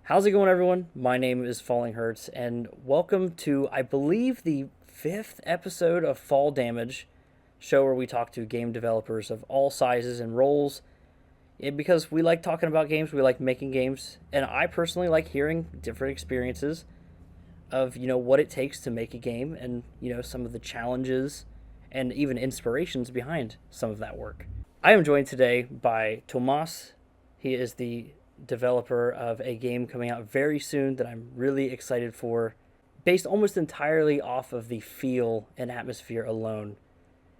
How's it going, everyone? My name is fallinghurts, and welcome to, I believe, the fifth episode of Fall Damage, show where we talk to game developers of all sizes and roles. Because we like talking about games, we like making games, and I personally like hearing different experiences of what it takes to make a game, and some of the challenges and even inspirations behind some of that work. I am joined today by Tomas. He is the developer of a game coming out very soon that I'm really excited for, based almost entirely off of the feel and atmosphere alone.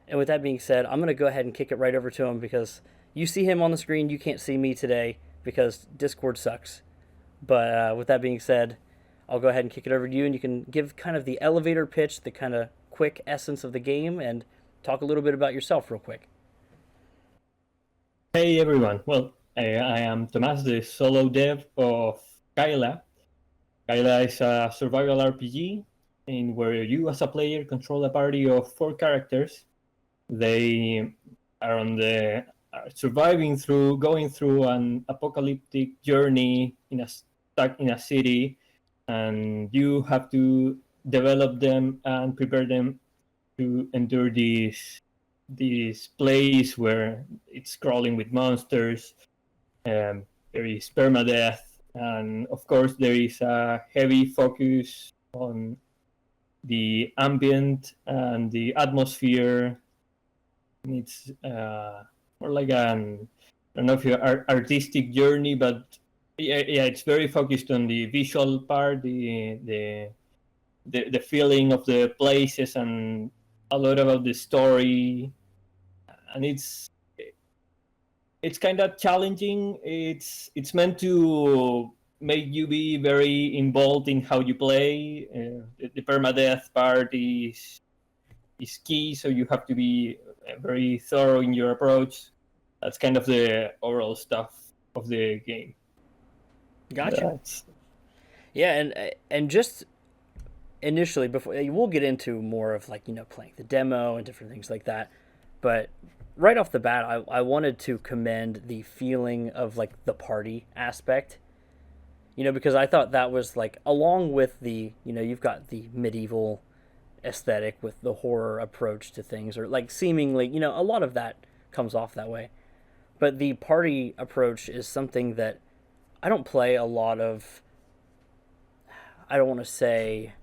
And with that being said, I'm going to go ahead and kick it right over to him because you see him on the screen, you can't see me today because Discord sucks. But with that being said, I'll go ahead and kick it over to you, and you can give kind of the elevator pitch, the kind of quick essence of the game, and talk a little bit about yourself real quick. Hey everyone. I am Tomas, the solo dev of Kaila. Kaila is a survival RPG in where you as a player control a party of four characters. They are going through an apocalyptic journey stuck in a city, and you have to develop them and prepare them to endure this place where it's crawling with monsters. There is permadeath, and of course there is a heavy focus on the ambient and the atmosphere. It's more like an, I don't know if you're artistic journey, but yeah, it's very focused on the visual part, the feeling of the places, and a lot about the story. And it's kind of challenging. It's meant to make you be very involved in how you play. The permadeath part is key, so you have to be very thorough in your approach. That's kind of the overall stuff of the game. Gotcha. Yeah, and just initially, before we'll get into more of like playing the demo and different things like that, but right off the bat, I wanted to commend the feeling of like the party aspect, because I thought that was like, along with the you've got the medieval aesthetic with the horror approach to things, or like seemingly a lot of that comes off that way, but the party approach is something that I don't play a lot of. I don't want to say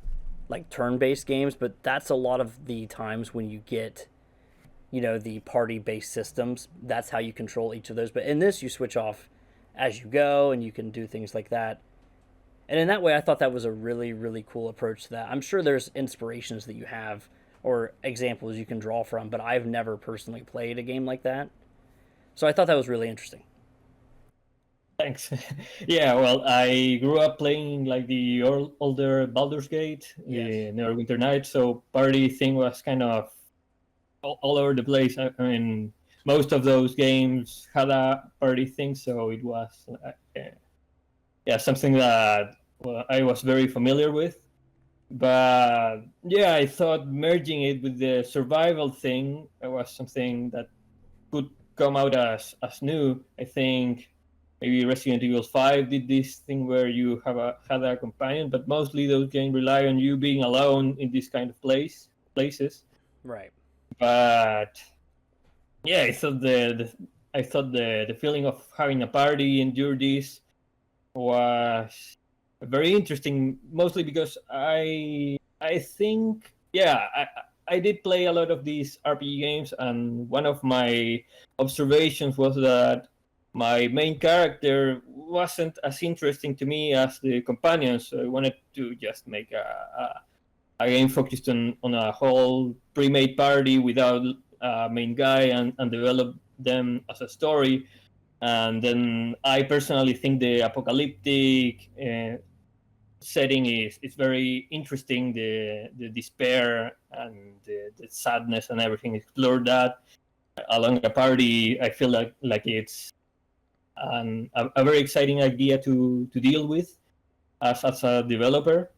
like turn-based games, but that's a lot of the times when you get the party-based systems. That's how you control each of those. But in this, you switch off as you go, and you can do things like that. And in that way, I thought that was a really, really cool approach to that. I'm sure there's inspirations that you have or examples you can draw from, but I've never personally played a game like that. So I thought that was really interesting. Thanks. Yeah, well, I grew up playing like the older Baldur's Gate, Yes. Neverwinter Nights, so party thing was kind of all over the place. I mean, most of those games had a party thing, so it was yeah, something that I was very familiar with. But yeah, I thought merging it with the survival thing was something that could come out as new. I think maybe Resident Evil 5 did this thing where you had a companion, but mostly those games rely on you being alone in this kind of places. Right. But yeah, I thought the feeling of having a party endure this was very interesting, mostly because I think I did play a lot of these RPG games, and one of my observations was that my main character wasn't as interesting to me as the companions. So I wanted to just make a game focused on a whole pre-made party without a main guy, and develop them as a story. And then I personally think the apocalyptic setting is very interesting. The despair and the sadness and everything, explore that along a party. I feel like it's a very exciting idea to deal with as a developer.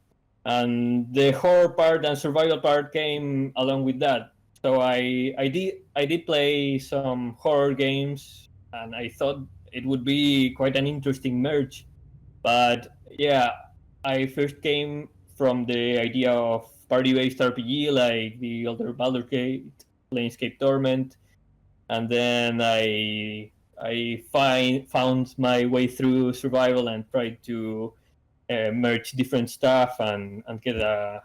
And the horror part and survival part came along with that. So I did play some horror games, and I thought it would be quite an interesting merge. But yeah, I first came from the idea of party-based RPG like the older Baldur's Gate, Planescape Torment, and then I found my way through survival and tried to merge different stuff and get a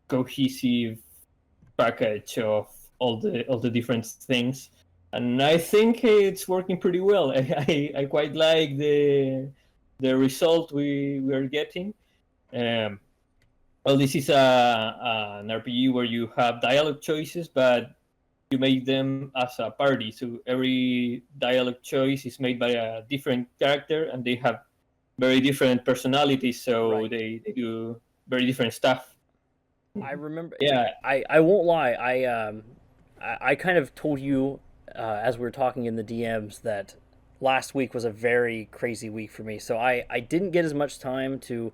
cohesive package of all the different things. And I think it's working pretty well. I quite like the result we are getting. Um, well, this is an RPG where you have dialogue choices, but you make them as a party. So every dialogue choice is made by a different character, and they have very different personalities. So Right. they do very different stuff. I remember. Yeah, I won't lie. I kind of told you as we were talking in the DMs that last week was a very crazy week for me. So I didn't get as much time to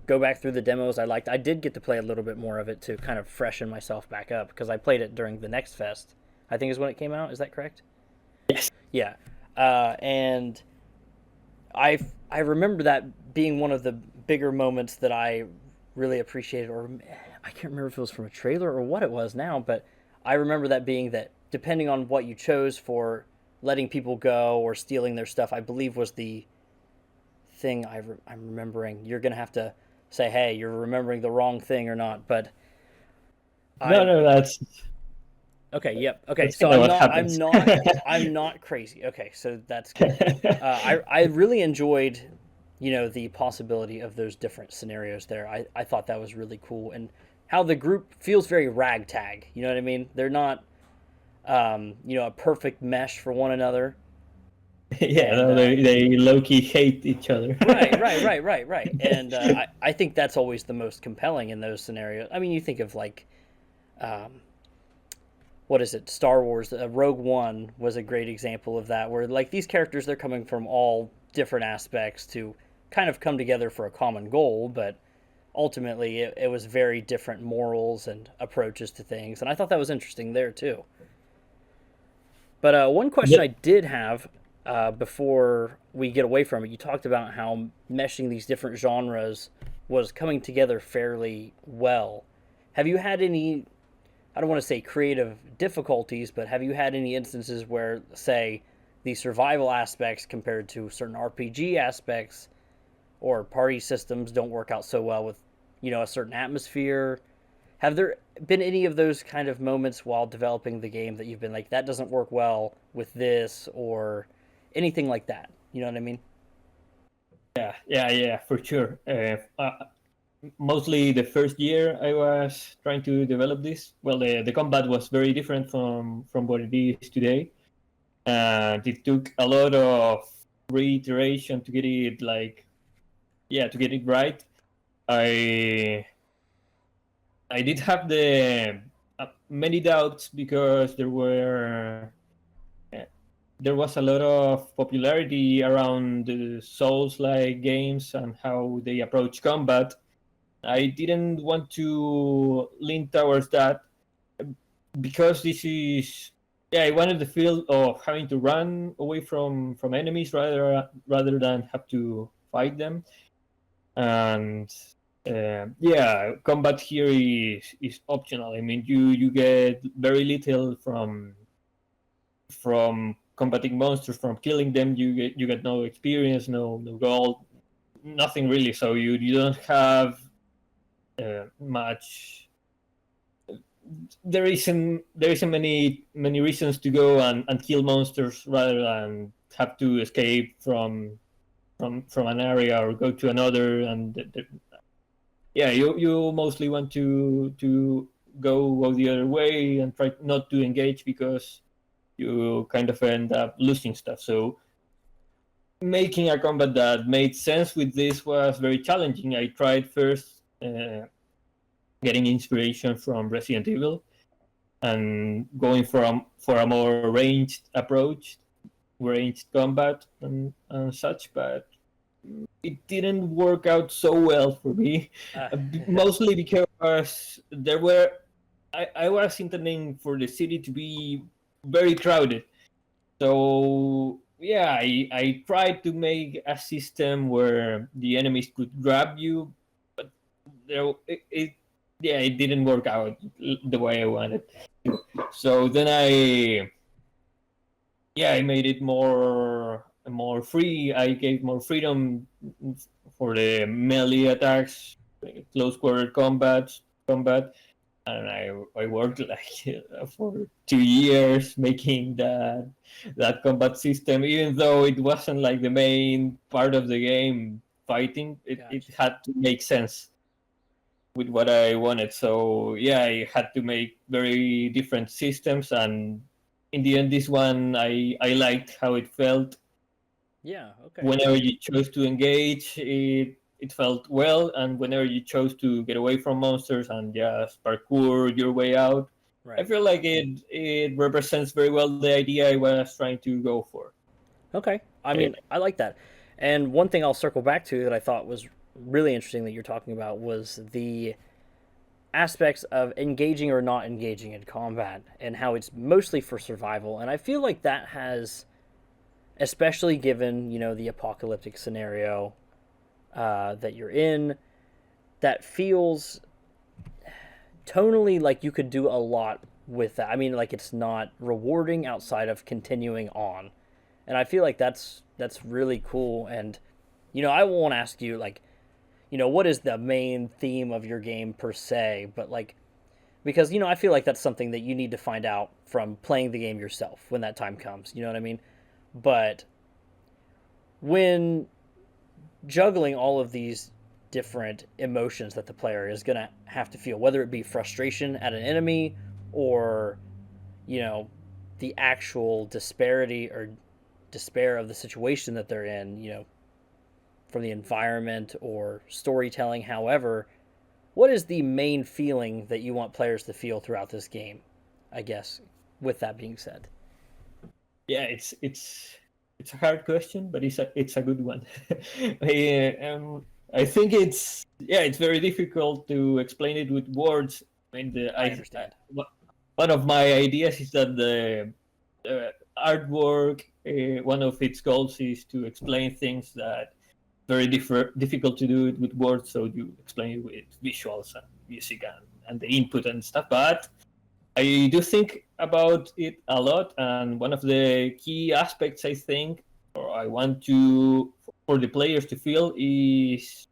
go back through the demos I liked. I did get to play a little bit more of it to kind of freshen myself back up because I played it during the Next Fest. I think is when it came out. Is that correct? yes. Yeah. And I remember that being one of the bigger moments that I really appreciated, or I can't remember if it was from a trailer or what it was now, but I remember that being that depending on what you chose for letting people go or stealing their stuff, I believe was the thing I'm remembering. You're gonna have to say, "Hey, you're remembering the wrong thing or not." But No, I no, okay, yep, okay. that's So kind of what happens. I'm not crazy. Okay, so that's good. I really enjoyed, the possibility of those different scenarios there. I thought that was really cool, and how the group feels very ragtag. You know what I mean? They're not, a perfect mesh for one another. Yeah, And no, they low key hate each other. right. And I think that's always the most compelling in those scenarios. I mean, you think of like, um, what is it? Star Wars. Rogue One was a great example of that, where like these characters, they're coming from all different aspects to kind of come together for a common goal, but ultimately it was very different morals and approaches to things, and I thought that was interesting there too. But one question I Yep. did have before we get away from it, you talked about how meshing these different genres was coming together fairly well. Have you had any, I don't want to say creative difficulties, but have you had any instances where, say, the survival aspects compared to certain RPG aspects or party systems don't work out so well with, a certain atmosphere? Have there been any of those kind of moments while developing the game that you've been like, that doesn't work well with this or anything like that? You know what I mean? Yeah, for sure. Mostly the first year I was trying to develop this. Well, the combat was very different from what it is today, and it took a lot of reiteration to get it to get it right. I I did have the many doubts because there was a lot of popularity around the Souls-like games and how they approach combat. I didn't want to lean towards that because this is I wanted the feel of having to run away from enemies rather than have to fight them. And combat here is optional. I mean, you get very little from combating monsters, from killing them. You get no experience, no gold, nothing really. So you don't have much. There isn't many reasons to go and kill monsters rather than have to escape from an area or go to another. And yeah, you mostly want to go the other way and try not to engage because you kind of end up losing stuff. So making a combat that made sense with this was very challenging. I tried first getting inspiration from Resident Evil and going for a more ranged approach, ranged combat and such, but it didn't work out so well for me. Uh, Mostly because I was intending for the city to be very crowded. So yeah, I tried to make a system where the enemies could grab you, but it yeah, it didn't work out the way I wanted. So then I made it more free. I gave more freedom for the melee attacks, close quarter combat, and I worked like for 2 years making that combat system. Even though it wasn't like the main part of the game, fighting, it Gotcha. had to make sense with what I wanted. So yeah, I had to make very different systems, and in the end, this one I liked how it felt. Yeah. Okay. Whenever you chose to engage, it felt well, and whenever you chose to get away from monsters and just parkour your way out, I Right. feel like it represents very well the idea I was trying to go for. Okay. I Eh, mean, I like that. And one thing I'll circle back to that I thought was really interesting that you're talking about was the aspects of engaging or not engaging in combat and how it's mostly for survival. And I feel like that has, especially given, the apocalyptic scenario that you're in, that feels tonally like you could do a lot with that. I mean, like it's not rewarding outside of continuing on. And I feel like that's really cool. And I won't ask you like, what is the main theme of your game per se, but like because I feel like that's something that you need to find out from playing the game yourself when that time comes. You know what I mean? But when juggling all of these different emotions that the player is going to have to feel, whether it be frustration at an enemy or, you know, the actual disparity or despair of the situation that they're in, from the environment or storytelling, however, what is the main feeling that you want players to feel throughout this game? I guess, with that being said. yeah, it's a hard question, but it's a good one. I, I think it's very difficult to explain it with words. I mean, I understand. one of my ideas is that the artwork, one of its goals is to explain things that difficult to do it with words, so you explain it with visuals and music and the input and stuff. But I do think about it a lot, and one of the key aspects I think, or I want to for the players to feel, is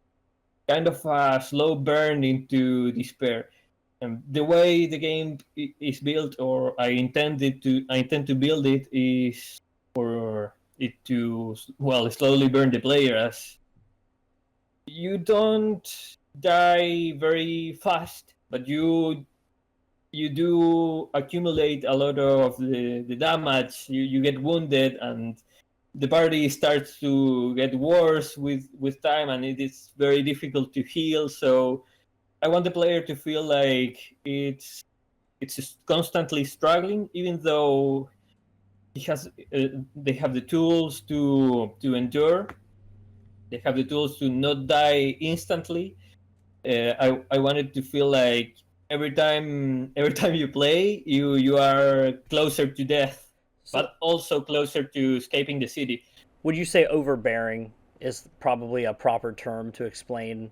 kind of a slow burn into despair. And the way the game is built, or I intend to build it, is for it to slowly burn the player, as you don't die very fast, but you do accumulate a lot of the damage. You get wounded, and the party starts to get worse with time, and it is very difficult to heal. So I want the player to feel like it's just constantly struggling, even though they have the tools to endure. They have the tools to not die instantly. I wanted to feel like every time you play, you are closer to death, So, but also closer to escaping the city. would you say overbearing is probably a proper term to explain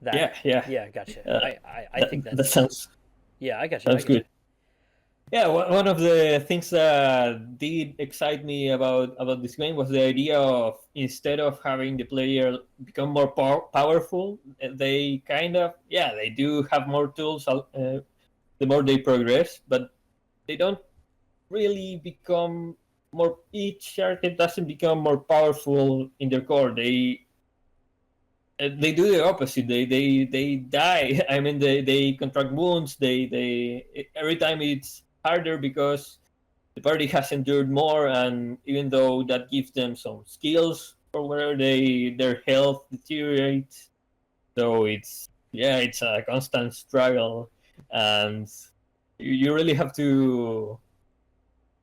that? Yeah, yeah. Yeah, gotcha. Uh, I that think that that's sounds yeah, I got you. I sounds get you. good. Yeah, one of the things that did excite me about this game was the idea of, instead of having the player become more powerful, they kind of, they do have more tools the more they progress, but they don't really become more. Each character doesn't become more powerful in their core. They do the opposite. They die. I mean, they contract wounds. They every time it's harder because the party has endured more, and even though that gives them some skills or whatever, their health deteriorates. So it's a constant struggle, and you really have to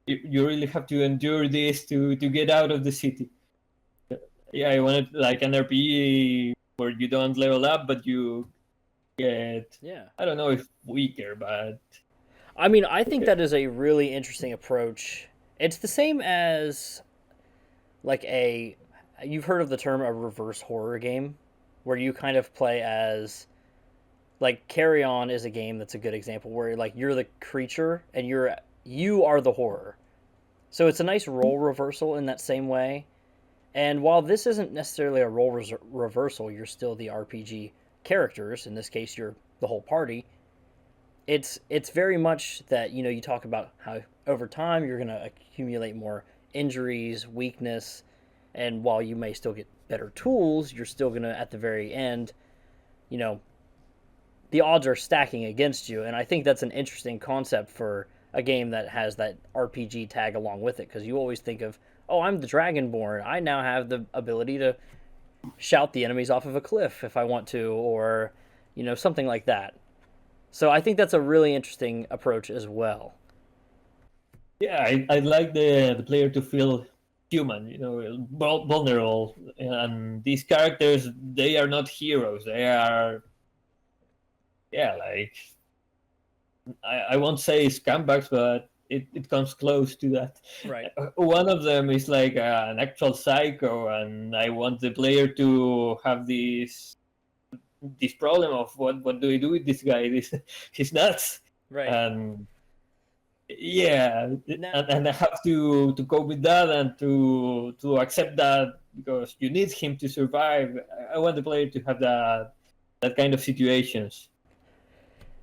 you really have to endure this to get out of the city. Yeah, I wanted like an RPG where you don't level up, but you get, Yeah. I don't know if weaker, but I mean, I think that is a really interesting approach. It's the same as like a you've heard of the term a reverse horror game, where you kind of play as like Carry On is a game that's a good example where like you're the creature and you are the horror. So it's a nice role reversal in that same way. And while this isn't necessarily a reversal, you're still the RPG characters. In this case, you're the whole party. It's very much that you talk about how over time you're going to accumulate more injuries, weakness, and while you may still get better tools, you're still going to at the very end, you know, the odds are stacking against you, and I think that's an interesting concept for a game that has that RPG tag along with it because you always think of, oh, I'm the Dragonborn. I now have the ability to shout the enemies off of a cliff if I want to, or something like that. So I think that's a really interesting approach as well. Yeah, I'd like the player to feel human, vulnerable. And these characters, they are not heroes. They are, yeah, like I won't say scumbags, but it comes close to that. Right. One of them is like an actual psycho, and I want the player to have this problem of what do I do with this guy? He's nuts. Right. And yeah, Now, and I have to cope with that and to accept that because you need him to survive. I want the player to have that kind of situations.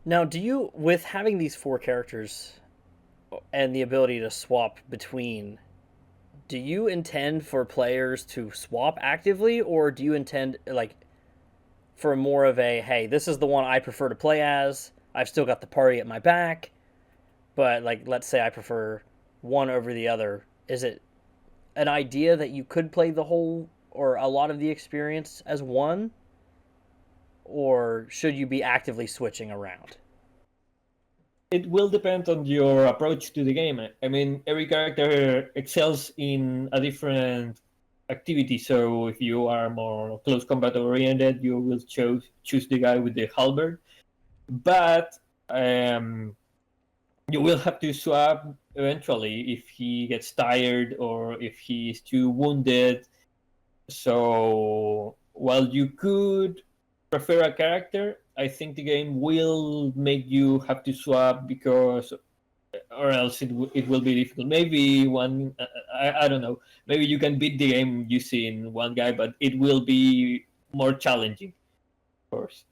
now, do you, with having these four characters and the ability to swap between, do you intend for players to swap actively, or do you intend like for more of a, hey, this is the one I prefer to play as. I've still got the party at my back, but like let's say I prefer one over the other. Is it an idea that you could play the whole or a lot of the experience as one, or should you be actively switching around? It will depend on your approach to the game. I mean, every character excels in a different activity. So if you are more close combat oriented, you will choose the guy with the halberd. But you will have to swap eventually if he gets tired or if he's too wounded. So while you could prefer a character, I think the game will make you have to swap because, or else it will be difficult. Maybe one, I don't know. Maybe you can beat the game using one guy, but it will be more challenging, of course.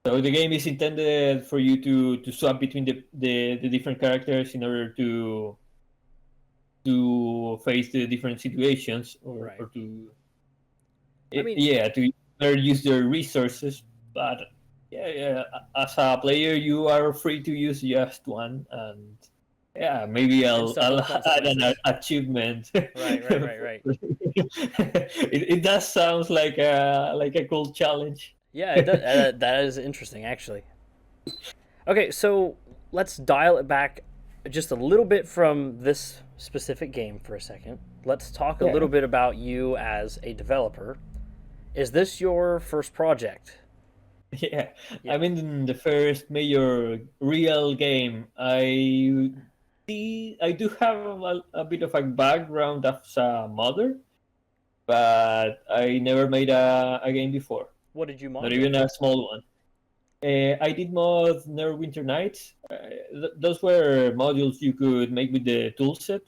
So the game is intended for you to swap between the different characters in order to face the different situations Right. or to I mean, yeah to better use their resources. But yeah, as a player, you are free to use just one, and yeah, maybe and I'll suffer the add an consequences. achievement. Right. It does sound like a cool challenge. Yeah, it does, that is interesting, actually. Okay, so let's dial it back just a little bit from this specific game for a second. Let's talk a Yeah, little bit about you as a developer. Is this your first project? yeah. Yeah. I mean, in the first major real game, I do have a bit of a background as a modder, but I never made a game before, What did you not mod even with? a small one. I did mod Neverwinter Nights. Those were modules you could make with the toolset.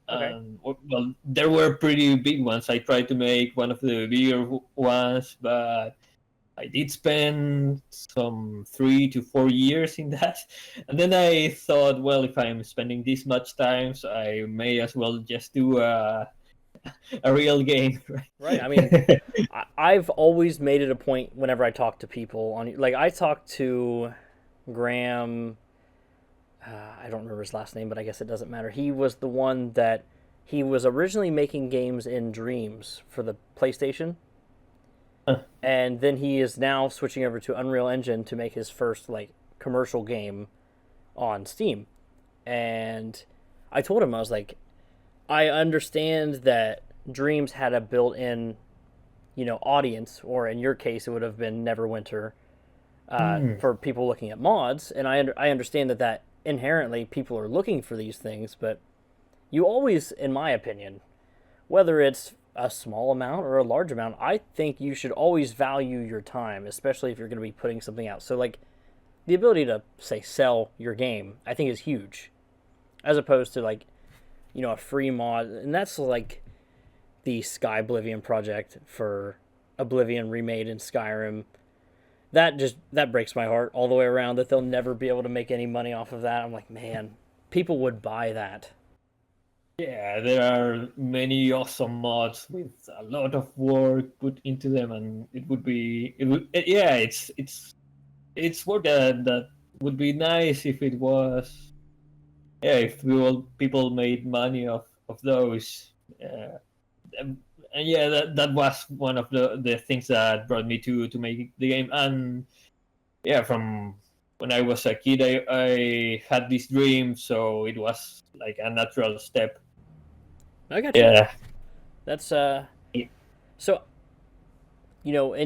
Okay. Well, there were pretty big ones. I tried to make one of the bigger ones, but I did spend some 3 to 4 years in that. And then I thought, well, if I'm spending this much time, so I may as well just do a real game, Right. I mean, right? I've always made it a point whenever I talk to people on, like, I talked to Graham. I don't remember his last name, but I guess it doesn't matter. He was the one that he was originally making games in Dreams for the PlayStation, and then he is now switching over to Unreal Engine to make his first like commercial game on Steam. And I told him, I was like, I understand that Dreams had a built-in, audience, or in your case, it would have been Neverwinter, Hmm. for people looking at mods, and I understand that inherently people are looking for these things, but you always, in my opinion, whether it's a small amount or a large amount, I think you should always value your time, especially if you're going to be putting something out. So, like, the ability to, say, sell your game, I think is huge, as opposed to, like, a free mod. And that's like the Sky Oblivion project for Oblivion remade in Skyrim. That breaks my heart all the way around that they'll never be able to make any money off of that. I'm like, man, people would buy that. Yeah, there are many awesome mods with a lot of work put into them, and yeah, it's work that would be nice if it was, yeah, if people made money of those. And, and yeah, that was one of the things that brought me to make the game. And yeah, from when I was a kid, I had this dream, so it was like a natural step. I got you. Yeah. That's so in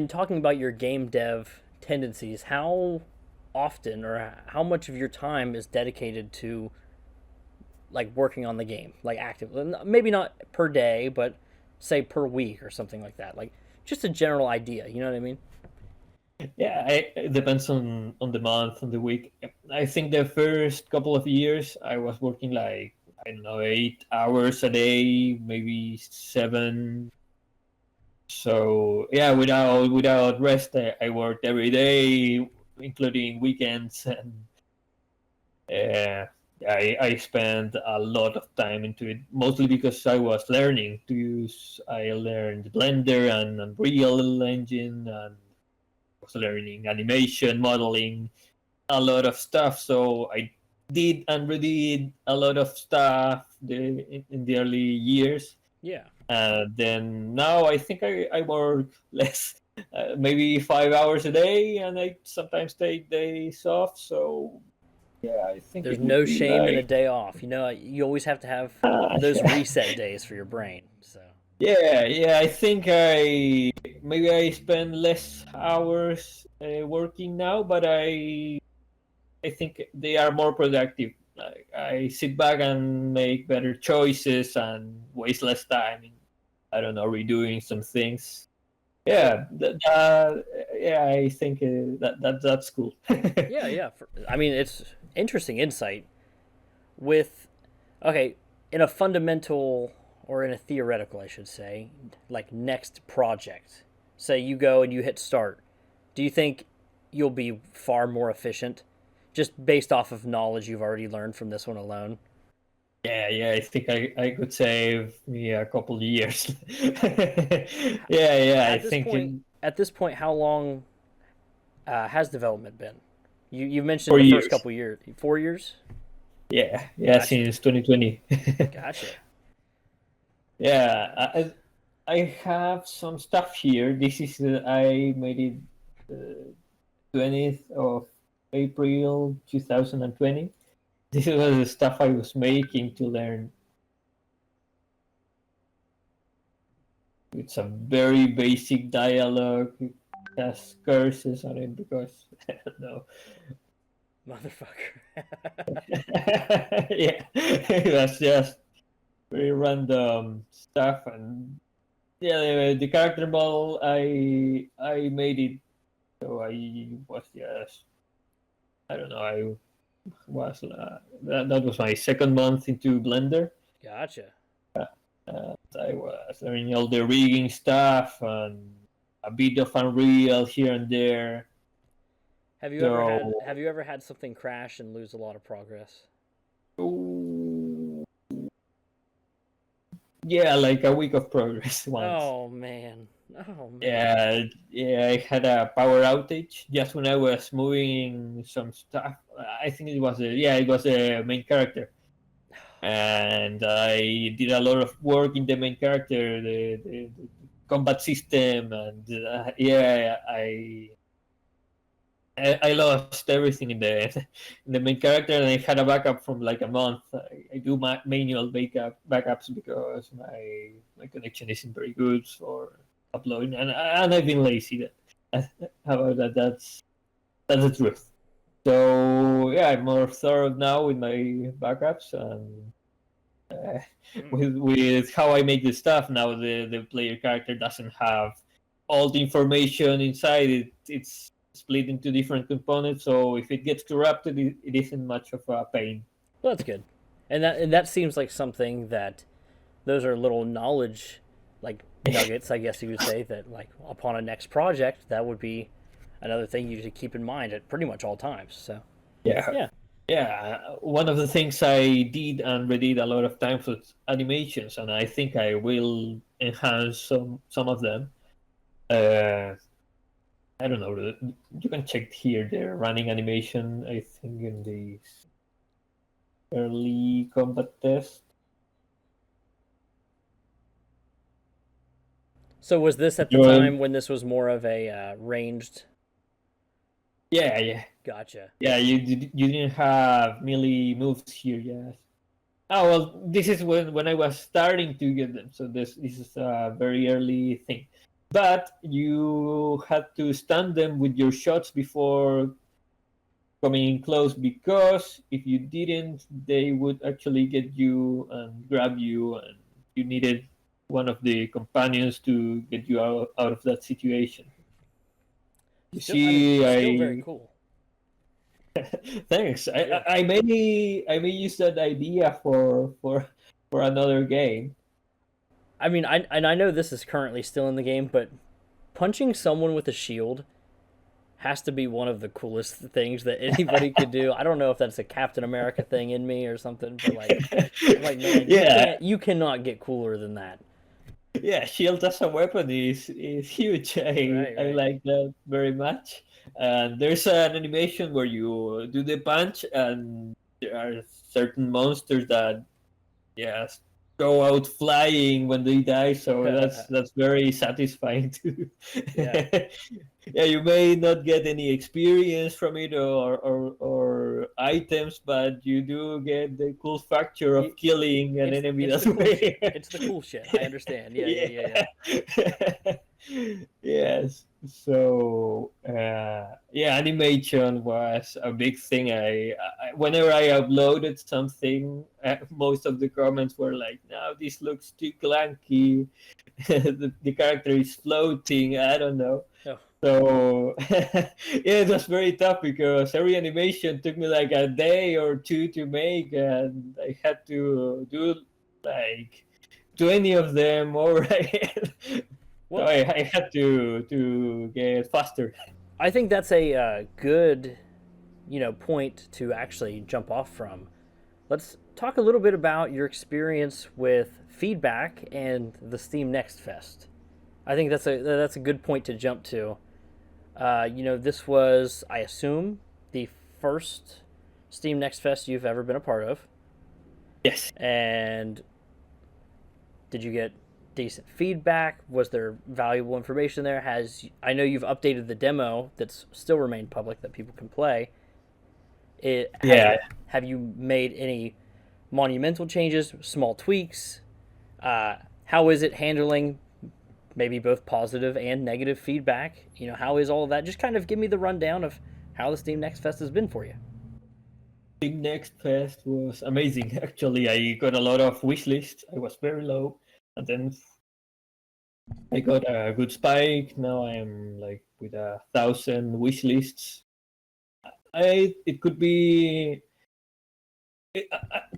talking about your game dev tendencies, how often or how much of your time is dedicated to like working on the game, like actively? Maybe not per day, but say per week or something like that. Like just a general idea. You know what I mean? Yeah, it depends on the month, on the week. I think the first couple of years I was working like, I don't know, 8 hours a day, maybe 7. So yeah, without rest, I worked every day, including weekends, and I spent a lot of time into it, mostly because I was learning to use. I learned Blender and Unreal Engine, and was learning animation, modeling, a lot of stuff. So I did and redid a lot of stuff in the early years. Yeah. Then now I think I work less, maybe 5 hours a day, and I sometimes take days off. So yeah, I think There's it would no be shame in a like, day off. You always have to have those reset days for your brain. So yeah. I think I spend less hours working now, but I think they are more productive. Like I sit back and make better choices and waste less time in, I don't know, redoing some things. yeah, Yeah, yeah, I think that's cool. yeah, yeah. I mean, it's interesting insight with okay in a fundamental or in a theoretical, I should say, like next project. Say you go and you hit start. Do you think you'll be far more efficient just based off of knowledge you've already learned from this one alone? Yeah, I think I could save me a couple of years. Yeah, I At this think point, at this point, how long has development been? You mentioned for the first years. couple years, 4 years. Yeah, Gotcha, since 2020. gotcha. Yeah, I have some stuff here. This is I made it 20th of April 2020. This was the stuff I was making to learn. It's a very basic dialogue. It has curses on it because I don't know. Motherfucker. Yeah, it was just very random stuff, and yeah, the character model I made it. So I was just, I don't know, I was that was my second month into Blender. Gotcha. I was learning all the rigging stuff and a bit of Unreal here and there. So Have you ever had something crash and lose a lot of progress? yeah, like a week of progress once. Oh man. Oh man. Yeah, I had a power outage just when I was moving some stuff. I think it was a main character, and I did a lot of work in the main character, the combat system, and yeah, I lost everything in the in the main character, and I had a backup from like a month. I do my manual backups because my connection isn't very good for uploading, and I've been lazy. How about that? That's the truth. So yeah, I'm more thorough now with my backups, and with how I make the stuff now. The player character doesn't have all the information inside it. It's split into different components, so if it gets corrupted, it isn't much of a pain. Well, that's good, and that seems like something that those are little knowledge, like nuggets, I guess you would say, that like upon a next project, that would be another thing you should keep in mind at pretty much all times. So Yeah. yeah, Yeah, one of the things I did and redid a lot of times was animations, and I think I will enhance some of them. I don't know. You can check here the running animation. I think in the early combat test. so was this at the Well, time when this was more of a ranged? yeah. Gotcha. Yeah, you didn't have melee moves here yet. Oh well, this is when I was starting to get them. So this is a very early thing. But you had to stun them with your shots before coming in close, because if you didn't, they would actually get you and grab you, and you needed one of the companions to get you out of that situation. You Still, I mean, see, still very I cool. thanks. Yeah. I may use that idea for another game. I mean, I know this is currently still in the game, but punching someone with a shield has to be one of the coolest things that anybody could do. I don't know if that's a Captain America thing in me or something, but like, I'm like, man, Yeah, you cannot get cooler than that. yeah. Shield as a weapon is huge. Right, I right. like that very much. And there's an animation where you do the punch, and there are certain monsters that, yeah, go out flying when they die. So that's very satisfying too. Yeah. Yeah, you may not get any experience from it, or items, but you do get the cool factor of killing an enemy It's that the cool shit. way. It's the cool shit. I understand. Yeah, yeah, yeah, yeah. Yeah. Yes. So yeah, animation was a big thing. Whenever I uploaded something, most of the comments were like, "No, this looks too clunky. The character is floating. I don't know." Oh, So yeah, it was very tough because every animation took me like a day or two to make, and I had to do like 20 of them over again. So well, I had to get faster. I think that's a good, point to actually jump off from. Let's talk a little bit about your experience with feedback and the Steam Next Fest. I think that's a good point to jump to. This was, I assume, the first Steam Next Fest you've ever been a part of. Yes. And did you get decent feedback? Was there valuable information there? I know you've updated the demo that's still remained public that people can play. Yeah. Have you made any monumental changes, small tweaks? How is it handling maybe both positive and negative feedback? How is all of that? Just kind of give me the rundown of how the Steam Next Fest has been for you. Steam Next Fest was amazing. Actually, I got a lot of wish lists. I was very low, and then I got a good spike. Now I am like with 1,000 wish lists. It could be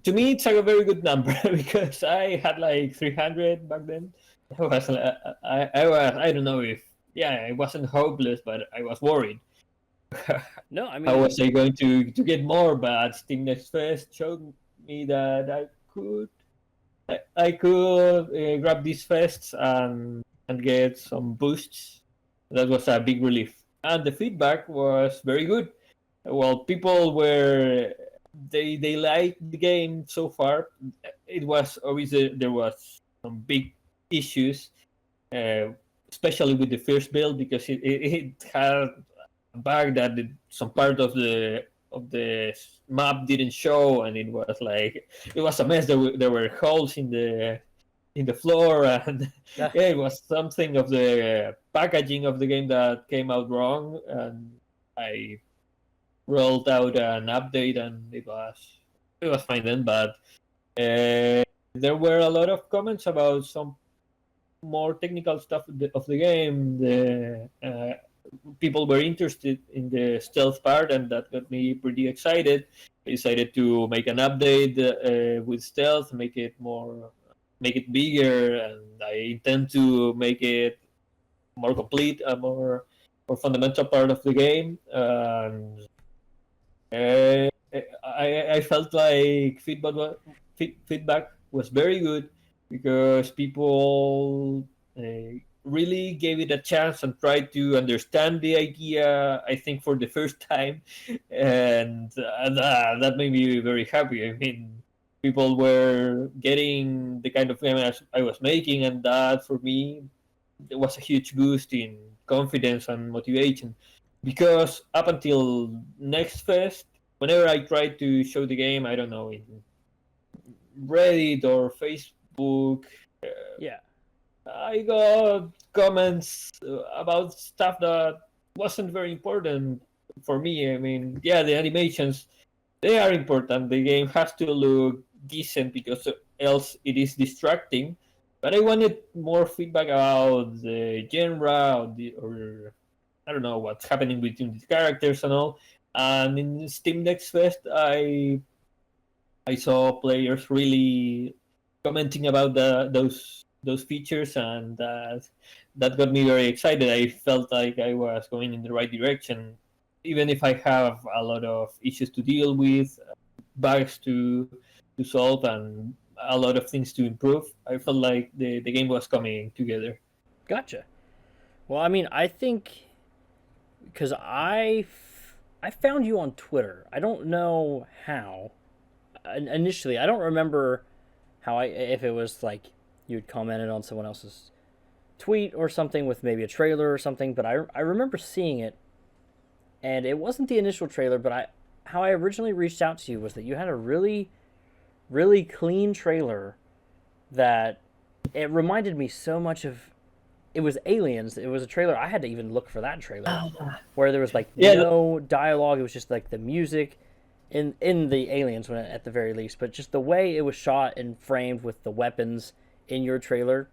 to me, it's like a very good number because I had like 300 back then. I don't know if, yeah, I wasn't hopeless, but I was worried. No, I How mean, was I going to get more? But Steam Next Fest showed me that I could grab these fests and get some boosts. That was a big relief, and the feedback was very good. Well, people were they liked the game so far. It was obviously there was some big issues, uh, especially with the first build, because it had a bug that some part of the map didn't show, and it was a mess. There were holes in the floor, and uh, yeah, it was something of the packaging of the game that came out wrong, and I rolled out an update, and it was fine then. But there were a lot of comments about some more technical stuff of the game. The people were interested in the stealth part, and that got me pretty excited. I decided to make an update with stealth, make it bigger, and I intend to make it more complete, a more fundamental part of the game. Uh, I felt like feedback was very good because people really gave it a chance and tried to understand the idea. I think for the first time, and that made me very happy. I mean, people were getting the kind of game I was making, and that for me it was a huge boost in confidence and motivation. Because up until next fest, whenever I tried to show the game, I don't know, in Reddit or Facebook, Yeah. I got comments about stuff that wasn't very important for me. I mean, yeah, the animations, they are important. The game has to look decent because else it is distracting. But I wanted more feedback about the genre or I don't know what's happening between these characters and all. And in Steam Next Fest, I saw players really commenting about those features, and that got me very excited. I felt like I was going in the right direction, even if I have a lot of issues to deal with, bugs to solve, and a lot of things to improve. I felt like the game was coming together. Gotcha. Well, I mean, I think because I found you on Twitter. I don't know how. Initially, I don't remember how I if it was like you had commented on someone else's tweet or something with maybe a trailer or something, but I remember seeing it, and it wasn't the initial trailer, but I how I originally reached out to you was that you had a really clean trailer that it reminded me so much of it was Aliens. It was a trailer. I had to even look for that trailer where there was like Yeah, no dialogue. It was just like the music in the Aliens one at the very least, but just the way it was shot and framed with the weapons in your trailer.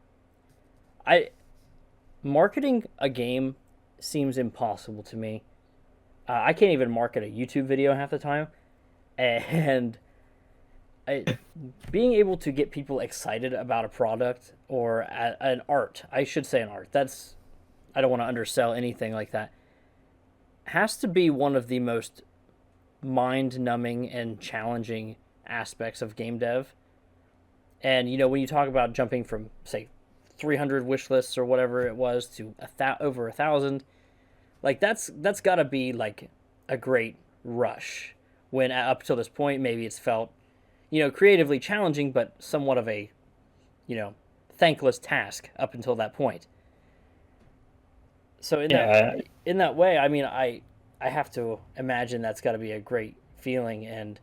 I marketing a game seems impossible to me. I can't even market a YouTube video half the time, and I, being able to get people excited about a product or an art, I should say an art. That's I don't want to undersell anything like that. Has to be one of the most mind-numbing and challenging aspects of game dev. And when you talk about jumping from say 300 wish lists or whatever it was to over 1,000, like that's got to be like a great rush. When up till this point, maybe it's felt creatively challenging, but somewhat of a, thankless task up until that point. So yeah. in that way, I mean, I have to imagine that's got to be a great feeling. And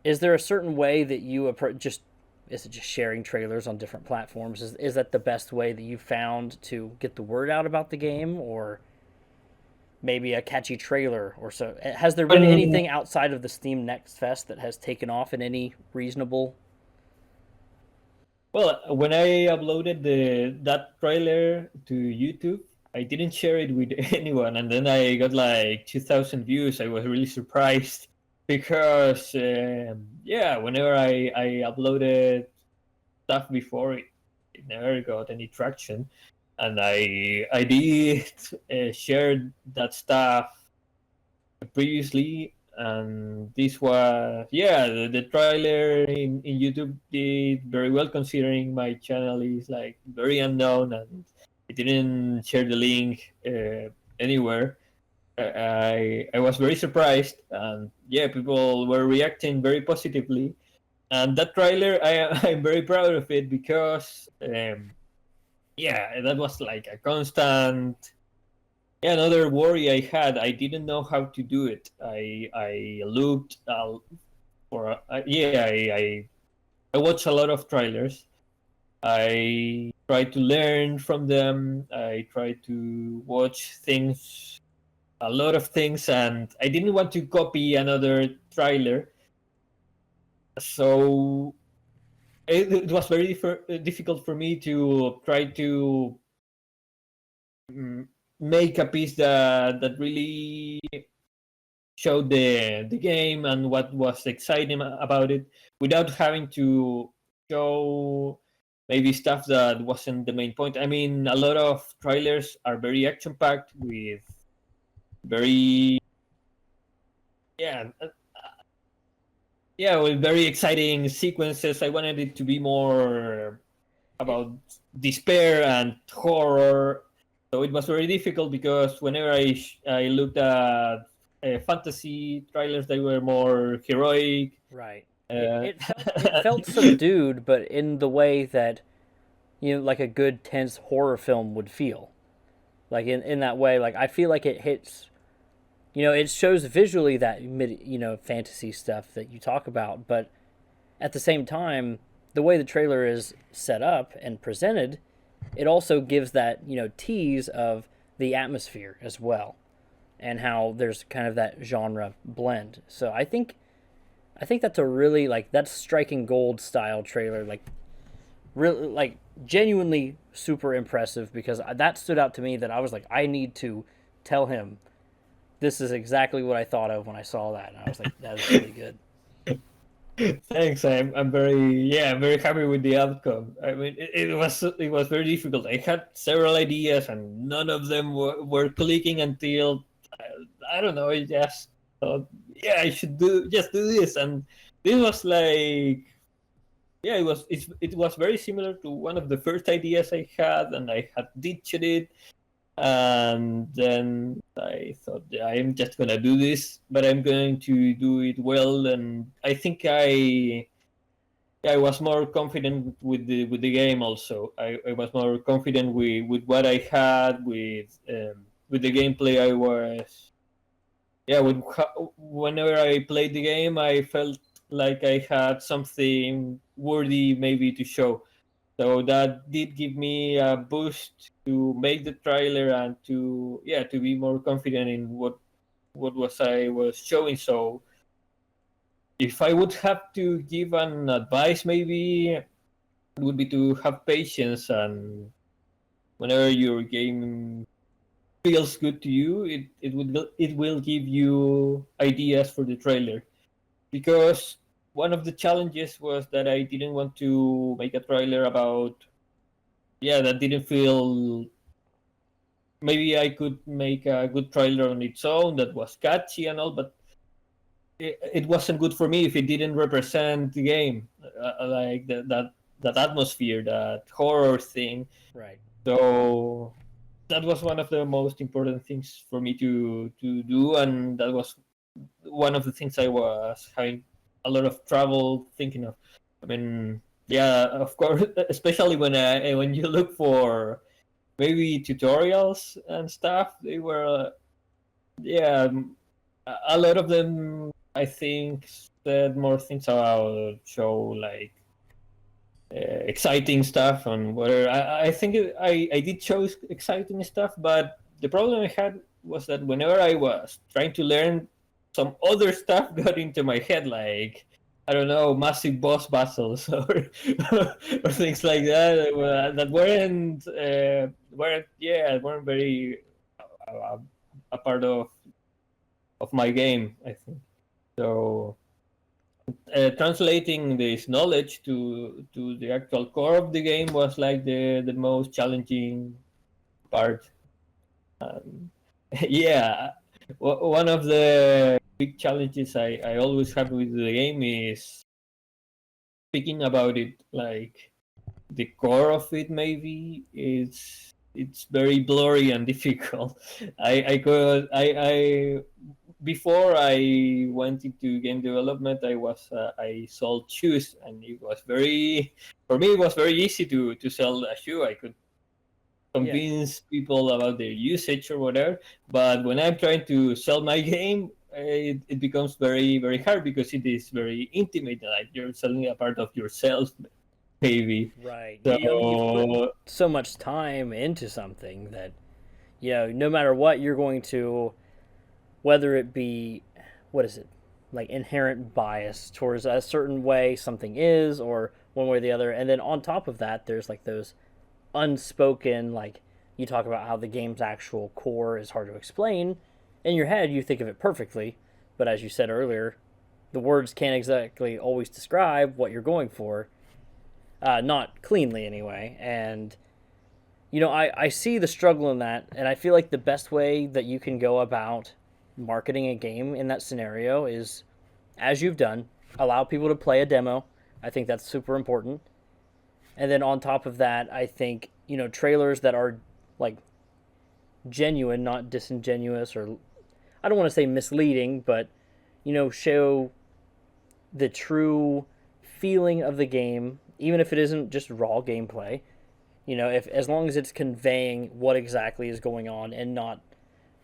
is there a certain way that you approach? Is it just sharing trailers on different platforms? Is that the best way that you found to get the word out about the game, or maybe a catchy trailer or so? Has there been When anything outside of the Steam Next Fest that has taken off in any reasonable? Well, when I uploaded that trailer to YouTube, I didn't share it with anyone, and then I got like 2,000 views. I was really surprised because yeah, whenever I uploaded stuff before, it never got any traction, and I did share that stuff previously, and this was the trailer in YouTube did very well considering my channel is like very unknown and I didn't share the link anywhere. I was very surprised, and yeah, people were reacting very positively. And that trailer, I'm very proud of it because yeah, that was like a constant. Yeah, another worry I had, I didn't know how to do it. I looked for yeah, I watched a lot of trailers. I tried to learn from them. I tried to watch things, a lot of things, and I didn't want to copy another trailer. So it was very difficult for me to try to make a piece that really showed the game and what was exciting about it without having to show maybe stuff that wasn't the main point. I mean, a lot of trailers are very action packed with very yeah yeah with very exciting sequences. I wanted it to be more It, about despair and horror. So it was very difficult because whenever I looked at fantasy trailers, they were more heroic. right. It, Uh, it felt it felt subdued, but in the way that like a good tense horror film would feel. Like in that way, like I feel like it hits. It shows visually that fantasy stuff that you talk about, but at the same time, the way the trailer is set up and presented, it also gives that tease of the atmosphere as well, and how there's kind of that genre blend. So I think that's a really like that's striking gold style trailer, like really like genuinely super impressive because that stood out to me that I was like I need to tell him this is exactly what I thought of when I saw that, and I was like that is really good. Thanks. I'm very happy with the outcome. I mean, it was very difficult. I had several ideas and none of them were clicking until I don't know. I just thought, yeah, I should do this, and this was like yeah, it was very similar to one of the first ideas I had, and I had ditched it, and then I thought, yeah, I'm just gonna do this, but I'm going to do it well, and I think I was more confident with the game. Also, I was more confident with what I had with the gameplay. I was yeah, whenever I played the game, I felt like I had something worthy maybe to show. So that did give me a boost to make the trailer and to be more confident in what was I was showing. So if I would have to give an advice, maybe it would be to have patience, and whenever your game feels good to you, it will give you ideas for the trailer. Because one of the challenges was that I didn't want to make a trailer about that didn't feel. Maybe I could make a good trailer on its own that was catchy and all, but it wasn't good for me if it didn't represent the game, like that atmosphere, that horror thing. Right. So that was one of the most important things for me to do, and that was one of the things I was having a lot of trouble thinking of. I mean, yeah, of course, especially when you look for maybe tutorials and stuff, they were yeah, a lot of them I think said more things about show like exciting stuff and whether I think I did show exciting stuff, but the problem I had was that whenever I was trying to learn, some other stuff got into my head, like I don't know, massive boss battles or things like that Right. that weren't very uh, a part of my game, I think. So translating this knowledge to the actual core of the game was like the most challenging part. Um, yeah, one of the big challenges I always have with the game is speaking about it, like the core of it maybe it's very blurry and difficult. I before I went into game development, I sold shoes, and it was very for me it was very easy to sell a shoe. I could Yeah. convince people about their usage or whatever. But when I'm trying to sell my game, it becomes very very hard because it is very intimate. Like you're selling a part of yourself, maybe. Right. You've put So so much time into something that no matter what, you're going to, whether it be, what is it, like inherent bias towards a certain way something is, or one way or the other. And then on top of that, there's like those unspoken, like you talk about how the game's actual core is hard to explain. In your head, you think of it perfectly, but as you said earlier, the words can't exactly always describe what you're going for, not cleanly anyway. And I see the struggle in that, and I feel like the best way that you can go about marketing a game in that scenario is, as you've done, allow people to play a demo. I think that's super important. And then on top of that, I think, trailers that are like genuine, not disingenuous, or I don't want to say misleading, but, show the true feeling of the game, even if it isn't just raw gameplay. If as long as it's conveying what exactly is going on and not,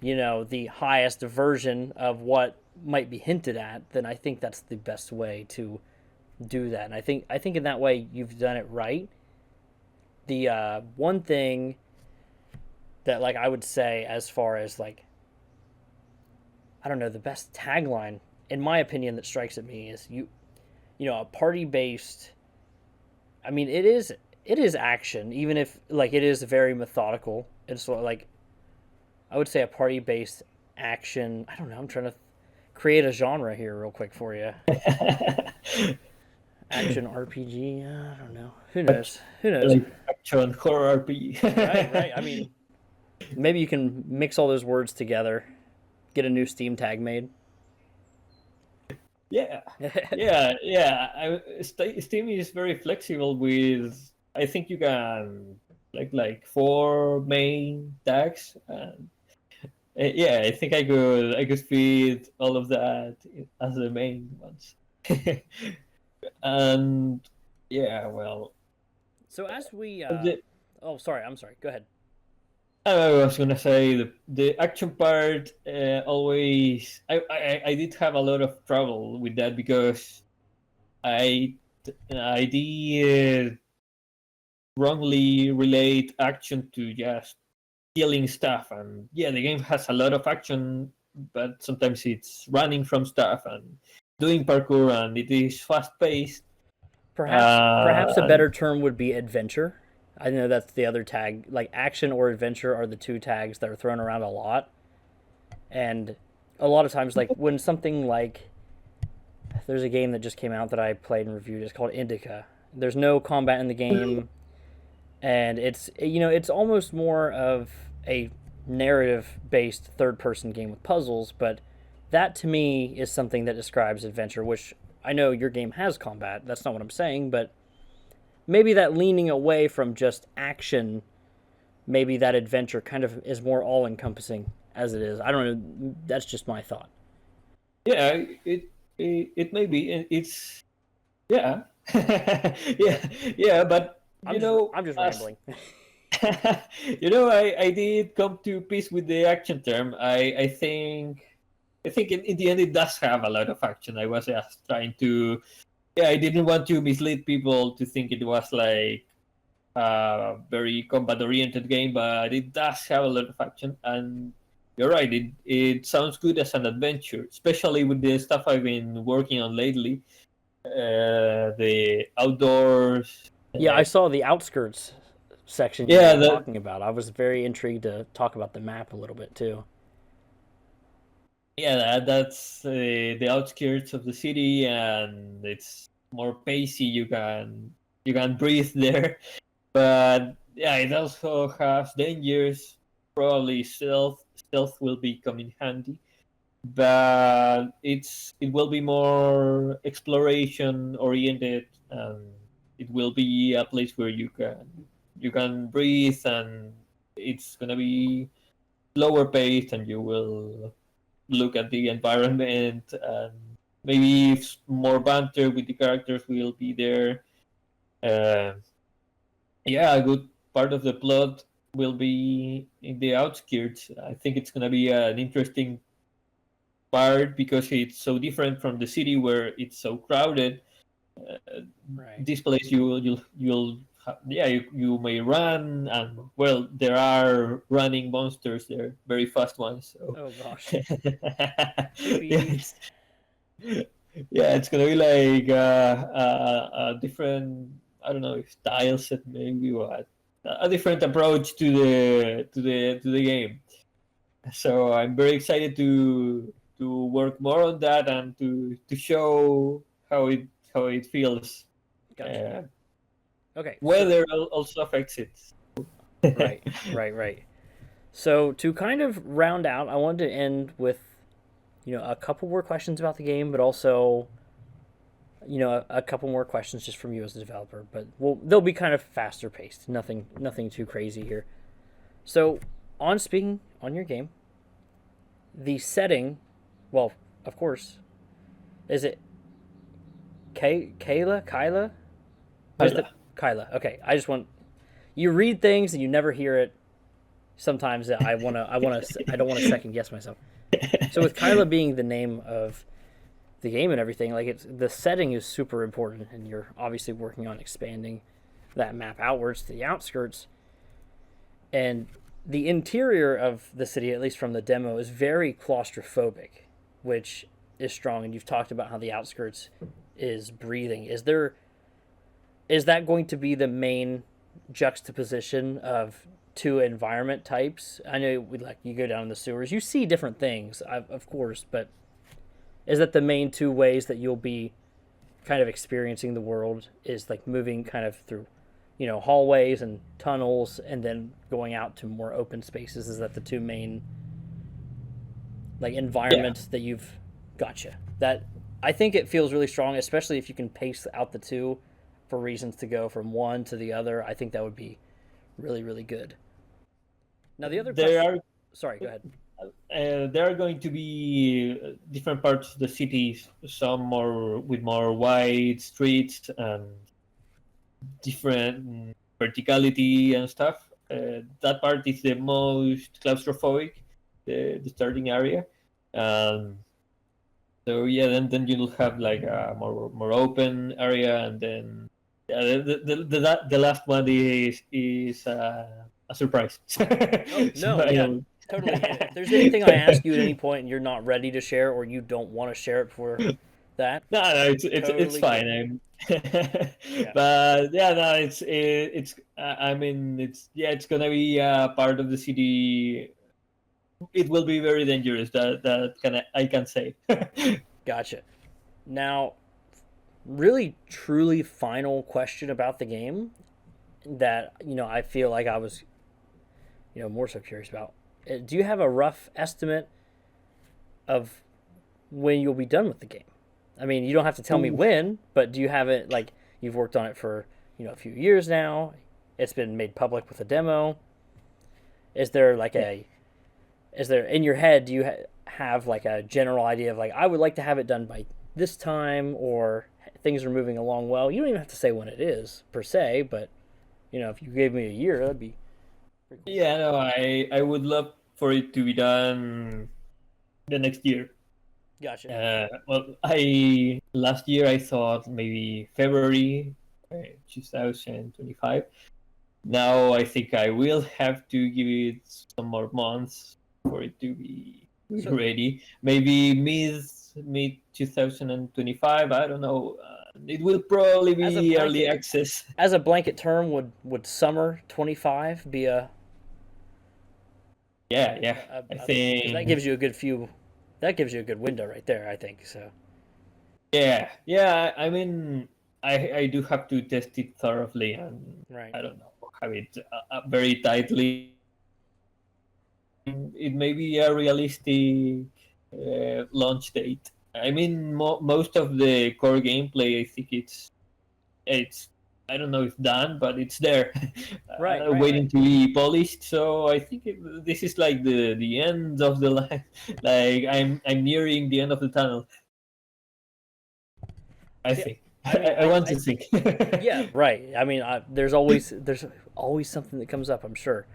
the highest version of what might be hinted at, then I think that's the best way to do that. And I think in that way you've done it right. The one thing that like I would say as far as like I don't know the best tagline in my opinion that strikes at me is a party based. I mean it is action even if like it is very methodical. It's like I would say a party based action. I don't know. I'm trying to create a genre here real quick for you. Action RPG. I don't know. Who knows? Who knows? Like action horror RPG. Right, right. I mean, maybe you can mix all those words together, get a new Steam tag made. Yeah, yeah. Steam is very flexible with. I think you can like 4 main tags, and yeah, I think I could feed all of that as the main ones. And yeah, well, So as we, the, oh, sorry, I'm sorry. Go ahead. I was gonna say the action part always. I did have a lot of trouble with that because I did wrongly relate action to just killing stuff, and yeah, the game has a lot of action, but sometimes it's running from stuff and doing parkour, and it is fast paced. Perhaps a And better term would be adventure. I know that's the other tag. Like action or adventure are the two tags that are thrown around a lot. And a lot of times, like when something like there's a game that just came out that I played and reviewed. It's called Indica. There's no combat in the game, and it's almost more of a narrative based third person game with puzzles. But that to me is something that describes adventure, which I know your game has combat. That's not what I'm saying, but maybe that leaning away from just action, maybe that adventure kind of is more all encompassing as it is. I don't know. That's just my thought. yeah, it may be. It's yeah, yeah, yeah. But I'm just as rambling. I did come to peace with the action term. I think in the end it does have a lot of action. I was just trying to, yeah, I didn't want to mislead people to think it was like a very combat oriented game, but it does have a lot of action. And you're right, it sounds good as an adventure, especially with the stuff I've been working on lately. The outdoors. Yeah, I saw the outskirts section you Yeah, were talking about. I was very intrigued to talk about the map a little bit too. yeah, that's the outskirts of the city, and it's more pacey. You can breathe there, but yeah, it also has dangers. Probably stealth will be coming handy, but it will be more exploration oriented, and it will be a place where you can breathe, and it's gonna be slower paced, and you will look at the environment, and maybe more banter with the characters will be there. Uh, yeah, a good part of the plot will be in the outskirts. I think it's gonna be an interesting part because it's so different from the city where it's so crowded. Uh, Right. this place yeah, you may run, and well, there are running monsters there, very fast ones. So Oh gosh. yeah, Creepy. yeah, it's gonna be like a different. I don't know if style set maybe, or a different approach to the game. So I'm very excited to work more on that and to show how it feels. Gotcha. Okay, so Weather also affects it. right. So to kind of round out, I wanted to end with, a couple more questions about the game, but also, a couple more questions just from you as a developer. But they'll be kind of faster paced. Nothing too crazy here. So, speaking on your game, the setting, well, of course, is it Kyla? Kyla. Okay, I just want you read things and you never hear it. Sometimes I don't want to second guess myself. So with Kyla being the name of the game and everything, like the setting is super important, and you're obviously working on expanding that map outwards to the outskirts. And the interior of the city, at least from the demo, is very claustrophobic, which is strong. And you've talked about how the outskirts is breathing. Is that going to be the main juxtaposition of two environment types? I know you go down in the sewers, you see different things, of course, but is that the main two ways that you'll be kind of experiencing the world, is like moving kind of through, hallways and tunnels and then going out to more open spaces? Is that the two main like environments that you've gotcha? That I think it feels really strong, especially if you can pace out the two for reasons to go from one to the other. I think that would be really, really good. Now the other question. Sorry, go ahead. There are going to be different parts of the city, some more with more wide streets and different verticality and stuff. That part is the most claustrophobic, the starting area. So yeah, then you'll have like a more open area, and then the last one is a surprise. Oh no, So yeah, totally. If there's anything I ask you at any point and you're not ready to share or you don't want to share it before that, no, it's totally fine. yeah, But yeah, no, I mean, it's gonna be a part of the city. It will be very dangerous. I can say. gotcha. Now, really, truly final question about the game that I feel like I was more so curious about. Do you have a rough estimate of when you'll be done with the game? I mean, you don't have to tell me when, but do you have it, like, you've worked on it for a few years now? It's been made public with a demo. Is there in your head, do you have like a general idea of like, I would like to have it done by this time, or things are moving along well? You don't even have to say when it is per se, but if you gave me a year, that'd be pretty cool. Yeah, no, I would love for it to be done the next year. Gotcha. Well, I last year I thought maybe February 2025. Now I think I will have to give it some more months for it to be ready. Maybe mid 2025. I don't know. It will probably be early access. As a blanket term, would summer 25 be a? Yeah. I think that gives you a good few. That gives you a good window right there, I think so. Yeah. I mean, I do have to test it thoroughly, and right. I don't know, have it very tightly. It may be a realistic launch date. I mean, most of the core gameplay, I think it's I don't know if done, but it's there, waiting to be polished. So I think this is like the end of the line. Like I'm nearing the end of the tunnel. I think. I want to think. Yeah, right. I mean, there's always something that comes up, I'm sure.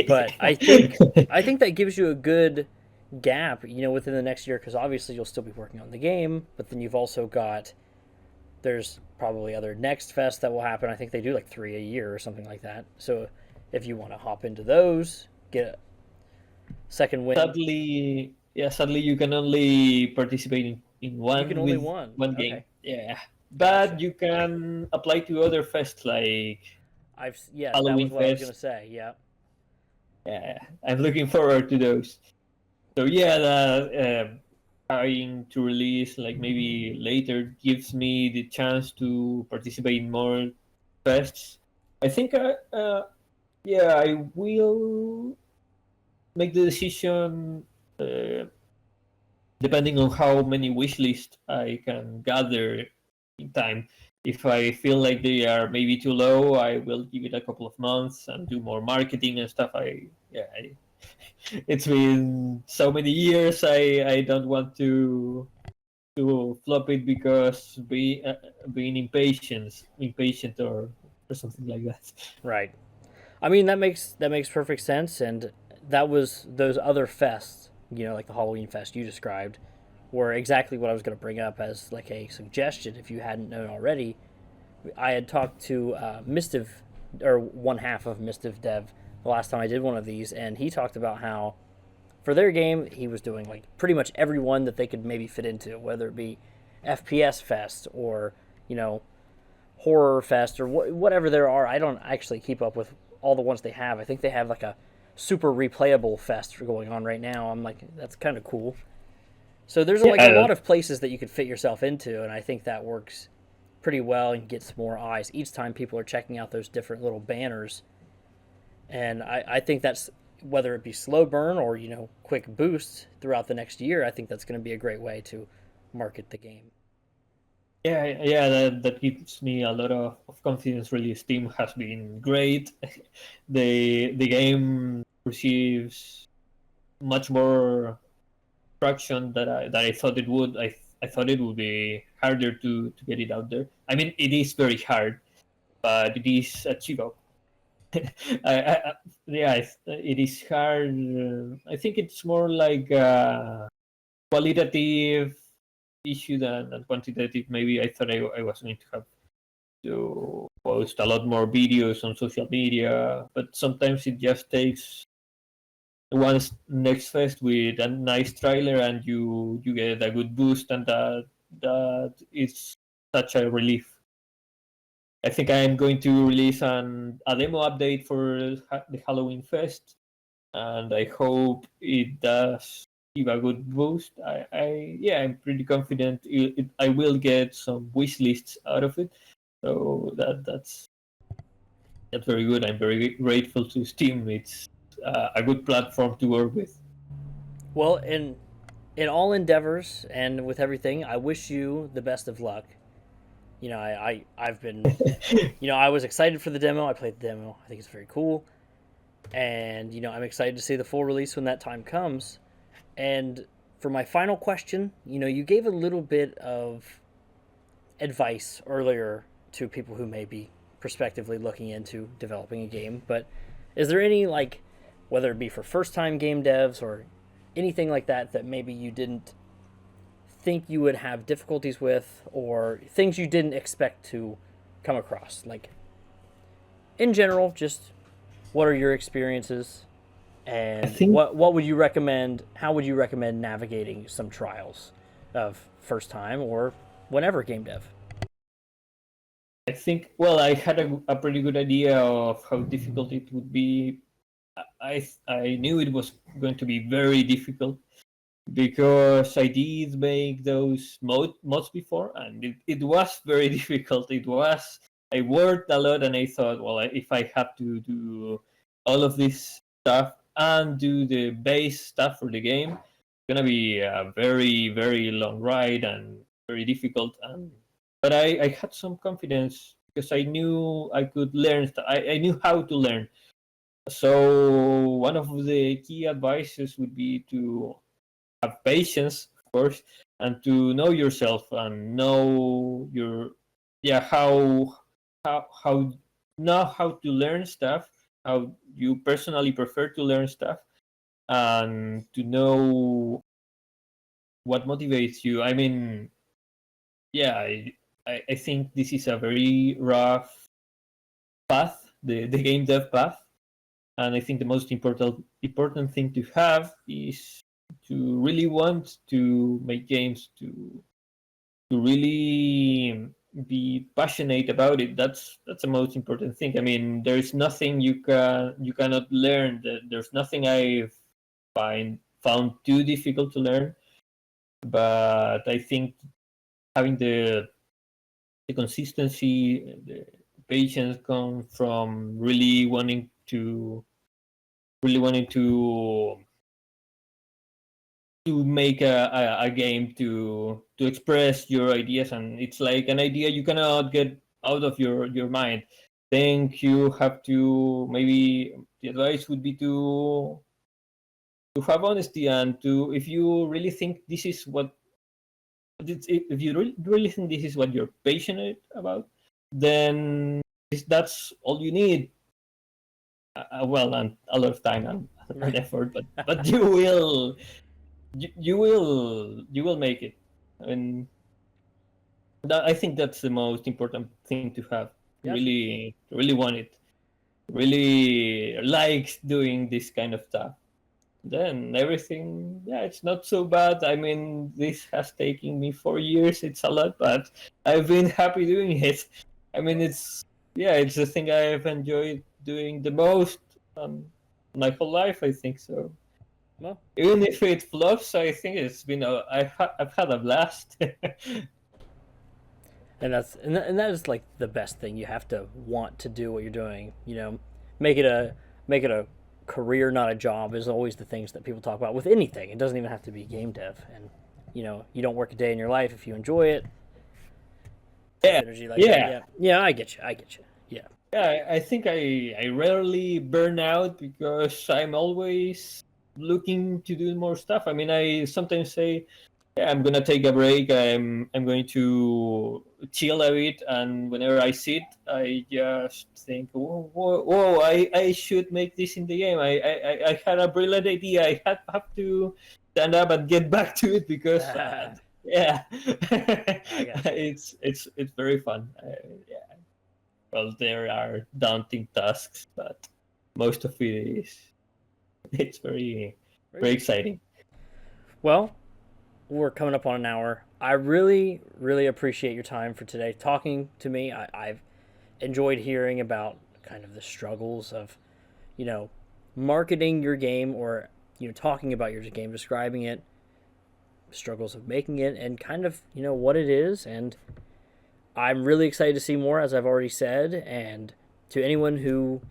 But I think that gives you a good gap, within the next year, because obviously you'll still be working on the game, but then you've also got, there's probably other Next Fest that will happen. I think they do like 3 a year or something like that. So if you want to hop into those, get a second win. Sadly, you can only participate in one. You can only one game. Okay. Yeah, but Gotcha. you can apply to other fests like Yes, that was Halloween what I was gonna Fest. say. Yeah. Yeah, I'm looking forward to those. So yeah, trying to release like maybe later gives me the chance to participate in more fests. I think yeah, I will make the decision uh, depending on how many wish lists I can gather in time. If I feel like they are maybe too low, I will give it a couple of months and do more marketing and stuff. It's been so many years. I don't want to flop it because being impatient or something like that. Right. I mean that makes perfect sense, and that was those other fests, like the Halloween fest you described, were exactly what I was going to bring up as like a suggestion if you hadn't known already. I had talked to Mistiv, or one half of Mistiv Dev, the last time I did one of these, and he talked about how for their game he was doing like pretty much every one that they could maybe fit into, whether it be FPS Fest or you know Horror Fest or whatever there are. I don't actually keep up with all the ones they have. I think they have like a super replayable fest going on right now. I'm like, that's kind of cool. So there's like a Yeah, lot of places that you could fit yourself into, and I think that works pretty well and gets more eyes each time people are checking out those different little banners. And I think that's whether it be slow burn or quick boosts throughout the next year. I think that's going to be a great way to market the game. yeah. That gives me a lot of confidence. Really, Steam has been great. The game receives much more traction that I thought it would. I thought it would be harder to get it out there. I mean, it is very hard, but it is achievable. Yeah, it is hard. I think it's more like a qualitative issue than quantitative. Maybe I thought I was going to have to post a lot more videos on social media, but sometimes it just takes one next fest with a nice trailer and you get a good boost, and that is such a relief. I think I am going to release a demo update for the Halloween Fest, and I hope it does give a good boost. Yeah, I'm pretty confident I will get some wish lists out of it. So that's very good. I'm very grateful to Steam. It's a good platform to work with. Well, in all endeavors and with everything, I wish you the best of luck. I've been, I was excited for the demo. I played the demo. I think it's very cool, and I'm excited to see the full release when that time comes. And for my final question, you gave a little bit of advice earlier to people who may be prospectively looking into developing a game, but is there any like whether it be for first time game devs or anything like that that maybe you didn't think you would have difficulties with or things you didn't expect to come across? Like in general, just what are your experiences I and think what would you recommend? How would you recommend navigating some trials of first time or whenever game dev? I think well, I had a pretty good idea of how difficult it would be. I knew it was going to be very difficult because I did make those mods before, and it was very difficult. It was I worked a lot, and I thought, well, if I have to do all of this stuff and do the base stuff for the game, it's gonna be a very long ride and very difficult. And but I had some confidence because I knew I could learn. I knew how to learn. So one of the key advices would be to have patience, of course, and to know yourself and know your yeah how know how to learn stuff, how you personally prefer to learn stuff, and to know what motivates you. I mean, yeah, I think this is a very rough path, the game dev path, and I think the most important thing to have is to really want to make games to really be passionate about it. That's the most important thing. I mean, there's nothing you cannot learn. There's nothing I've found too difficult to learn. But I think having the consistency, the patience come from really wanting to make a game to express your ideas, and it's like an idea you cannot get out of your mind. Then you have to, maybe the advice would be to have honesty, and to, if you really think this is what if you really think this is what you're passionate about, then that's all you need. Well, and a lot of time and effort, but you will make it. And I think that's the most important thing to have. Yep. Really want it. Really likes doing this kind of stuff. Then everything, yeah, it's not so bad. I mean, this has taken me 4 years. It's a lot, but I've been happy doing it. I mean, it's the thing I've enjoyed doing the most my whole life, I think so. Well, Even if it flops, I think it's been I've had a blast. and that is like the best thing. You have to want to do what you're doing. Make it a career, not a job, is always the things that people talk about with anything. It doesn't even have to be game dev. And you don't work a day in your life if you enjoy it. Energy like that. Yeah. I get you. Yeah, I think I rarely burn out because I'm always looking to do more stuff. I mean, I sometimes say, yeah, I'm gonna take a break. I'm going to chill a bit, and whenever I sit, I just think, whoa, I should make this in the game. I had a brilliant idea. I have to stand up and get back to it because yeah, it's very fun. Yeah. Well, there are daunting tasks, but most of it is it's very exciting. Well, we're coming up on an hour. I really, really appreciate your time for today, talking to me. I've enjoyed hearing about kind of the struggles of, marketing your game, or talking about your game, describing it, struggles of making it, and kind of what it is. And I'm really excited to see more, as I've already said. And to anyone who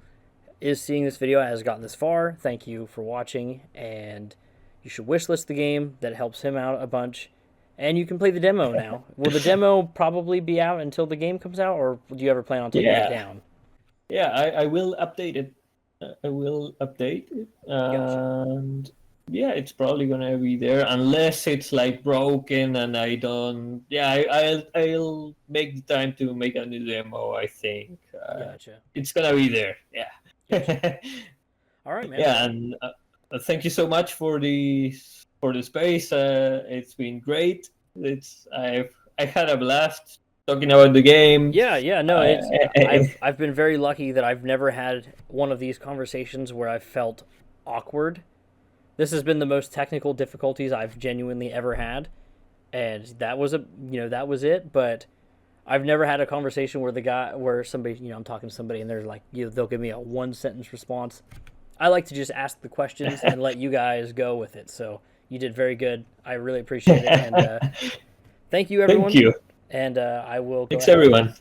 is seeing this video, has gotten this far, thank you for watching. And you should wishlist the game. That helps him out a bunch. And you can play the demo now. Will the demo probably be out until the game comes out, or do you ever plan on taking it down? Yeah, I will update it. I will update it. And yeah, it's probably gonna be there unless it's like broken and I don't. Yeah, I'll make the time to make a new demo. I think. Gotcha. It's gonna be there. Yeah. Gotcha. All right, man. Yeah, and thank you so much for the space. It's been great. I had a blast talking about the game. Yeah. No, I've been very lucky that I've never had one of these conversations where I've felt awkward. This has been the most technical difficulties I've genuinely ever had, and that was it. But I've never had a conversation where somebody, I'm talking to somebody and they're like, they'll give me a 1-sentence response. I like to just ask the questions and let you guys go with it. So you did very good. I really appreciate it, and thank you, everyone. Thank you, and I will. Thanks, everyone.